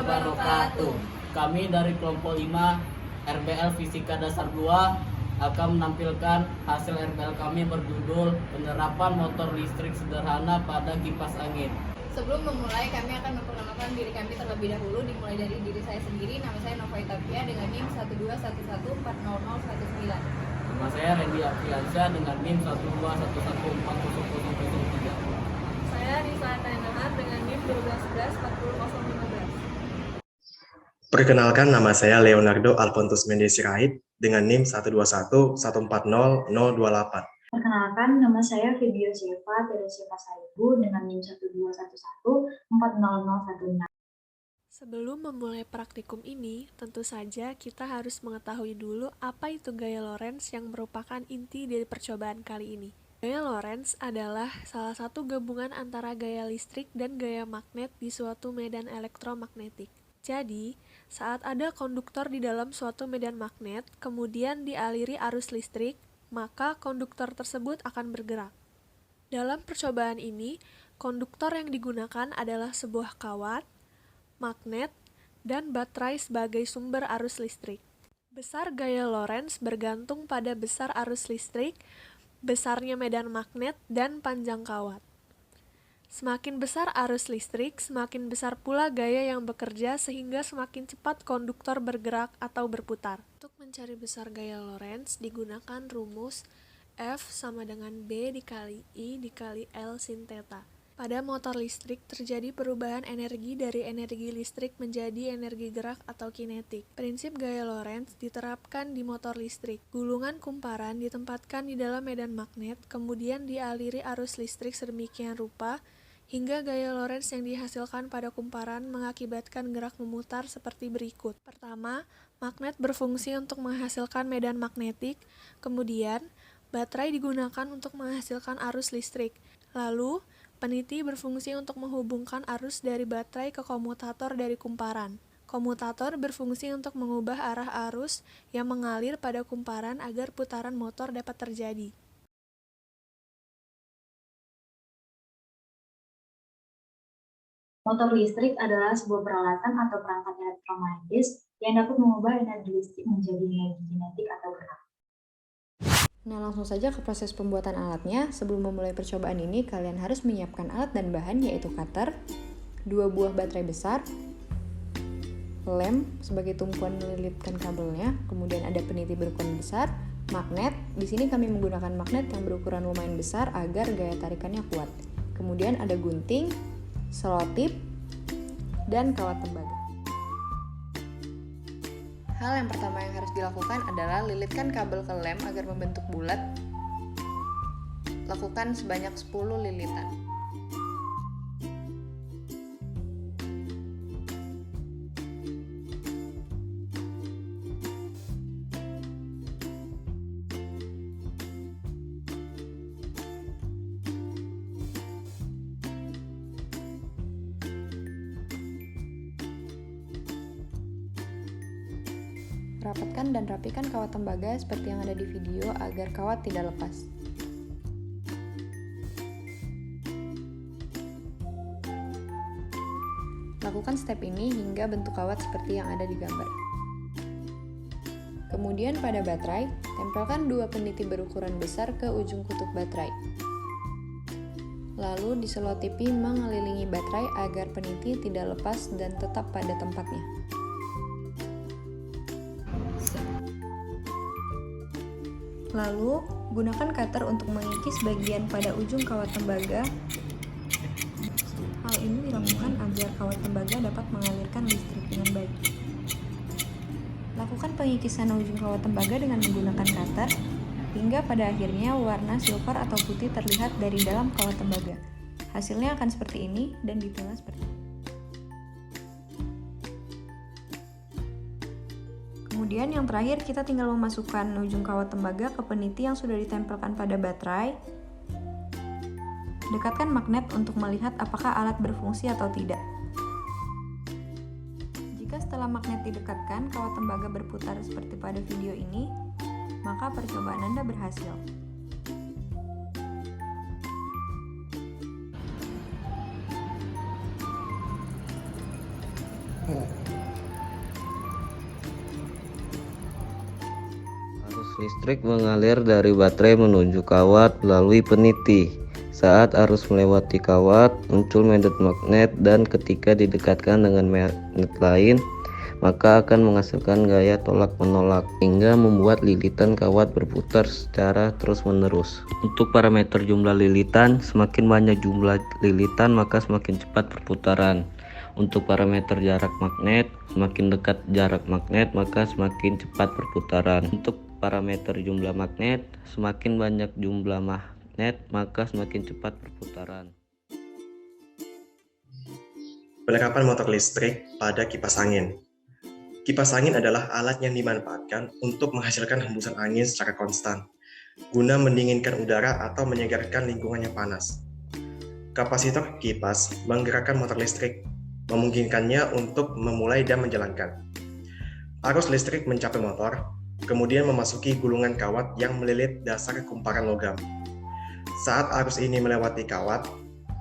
wabarakatuh. Kami dari kelompok 5 RBL Fisika Dasar 2 akan menampilkan hasil RBL kami berjudul penerapan motor listrik sederhana pada kipas angin. Sebelum memulai, kami akan memperkenalkan diri kami terlebih dahulu, dimulai dari diri saya sendiri. Nama saya Nova Itapia dengan NIM 121140019. Nama saya Randy Afriansyah dengan NIM 121140003. Saya Risa Tainahat dengan NIM 121140015. Perkenalkan, nama saya Leonardo Alfontus Mendes Sirait dengan NIM 121140028. Perkenalkan, nama saya Febio Silva Teresia Pasaribu dengan NIM 121140016. Sebelum memulai praktikum ini, tentu saja kita harus mengetahui dulu apa itu gaya Lorentz yang merupakan inti dari percobaan kali ini. Gaya Lorentz adalah salah satu gabungan antara gaya listrik dan gaya magnet di suatu medan elektromagnetik. Jadi, saat ada konduktor di dalam suatu medan magnet, kemudian dialiri arus listrik, maka konduktor tersebut akan bergerak. Dalam percobaan ini, konduktor yang digunakan adalah sebuah kawat, magnet, dan baterai sebagai sumber arus listrik. Besar gaya Lorentz bergantung pada besar arus listrik, besarnya medan magnet, dan panjang kawat. Semakin besar arus listrik, semakin besar pula gaya yang bekerja sehingga semakin cepat konduktor bergerak atau berputar. Untuk mencari besar gaya Lorentz digunakan rumus F sama dengan B dikali I dikali L sin theta. Pada motor listrik terjadi perubahan energi dari energi listrik menjadi energi gerak atau kinetik. Prinsip gaya Lorentz diterapkan di motor listrik. Gulungan kumparan ditempatkan di dalam medan magnet, kemudian dialiri arus listrik sedemikian rupa hingga gaya Lorentz yang dihasilkan pada kumparan mengakibatkan gerak memutar seperti berikut. Pertama, magnet berfungsi untuk menghasilkan medan magnetik, kemudian baterai digunakan untuk menghasilkan arus listrik. Lalu, peniti berfungsi untuk menghubungkan arus dari baterai ke komutator dari kumparan. Komutator berfungsi untuk mengubah arah arus yang mengalir pada kumparan agar putaran motor dapat terjadi. Motor listrik adalah sebuah peralatan atau perangkat elektromagnetis yang dapat mengubah energi listrik menjadi energi kinetik atau gerak. Nah, langsung saja ke proses pembuatan alatnya. Sebelum memulai percobaan ini, kalian harus menyiapkan alat dan bahan, yaitu cutter, 2 buah baterai besar, lem sebagai tumpuan melilitkan kabelnya, kemudian ada peniti berukuran besar, magnet. Di sini kami menggunakan magnet yang berukuran lumayan besar agar gaya tarikannya kuat. Kemudian ada gunting, selotip, dan kawat tembaga. Hal yang pertama yang harus dilakukan adalah lilitkan kabel ke lem agar membentuk bulat. Lakukan sebanyak 10 lilitan. Rapatkan dan rapikan kawat tembaga seperti yang ada di video agar kawat tidak lepas. Lakukan step ini hingga bentuk kawat seperti yang ada di gambar. Kemudian pada baterai, tempelkan 2 peniti berukuran besar ke ujung kutub baterai. Lalu diselotipi mengelilingi baterai agar peniti tidak lepas dan tetap pada tempatnya. Lalu, gunakan cutter untuk mengikis bagian pada ujung kawat tembaga. Hal ini dilakukan agar kawat tembaga dapat mengalirkan listrik dengan baik. Lakukan pengikisan ujung kawat tembaga dengan menggunakan cutter, hingga pada akhirnya warna silver atau putih terlihat dari dalam kawat tembaga. Hasilnya akan seperti ini dan detailnya seperti ini. Kemudian yang terakhir kita tinggal memasukkan ujung kawat tembaga ke peniti yang sudah ditempelkan pada baterai. Dekatkan magnet untuk melihat apakah alat berfungsi atau tidak. Jika setelah magnet didekatkan, kawat tembaga berputar seperti pada video ini, maka percobaan Anda berhasil. listrik mengalir dari baterai menuju kawat melalui peniti. Saat arus melewati kawat, muncul magnet dan ketika didekatkan dengan magnet lain, maka akan menghasilkan gaya tolak-menolak hingga membuat lilitan kawat berputar secara terus-menerus. Untuk parameter jumlah lilitan, semakin banyak jumlah lilitan maka semakin cepat perputaran. Untuk parameter jarak magnet, semakin dekat jarak magnet maka semakin cepat perputaran. Untuk parameter jumlah magnet, semakin banyak jumlah magnet maka semakin cepat perputaran. Penerapan motor listrik pada kipas angin. Kipas angin adalah alat yang dimanfaatkan untuk menghasilkan hembusan angin secara konstan, guna mendinginkan udara atau menyegarkan lingkungan yang panas. Kapasitor kipas menggerakkan motor listrik, memungkinkannya untuk memulai dan menjalankan. Arus listrik mencapai motor, kemudian memasuki gulungan kawat yang melilit dasar kumparan logam. Saat arus ini melewati kawat,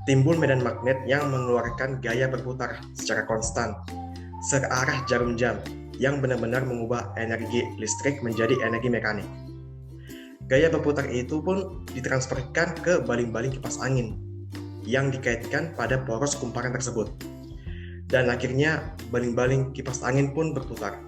timbul medan magnet yang mengeluarkan gaya berputar secara konstan searah jarum jam yang benar-benar mengubah energi listrik menjadi energi mekanik. Gaya berputar itu pun ditransferkan ke baling-baling kipas angin yang dikaitkan pada poros kumparan tersebut. Dan akhirnya baling-baling kipas angin pun berputar.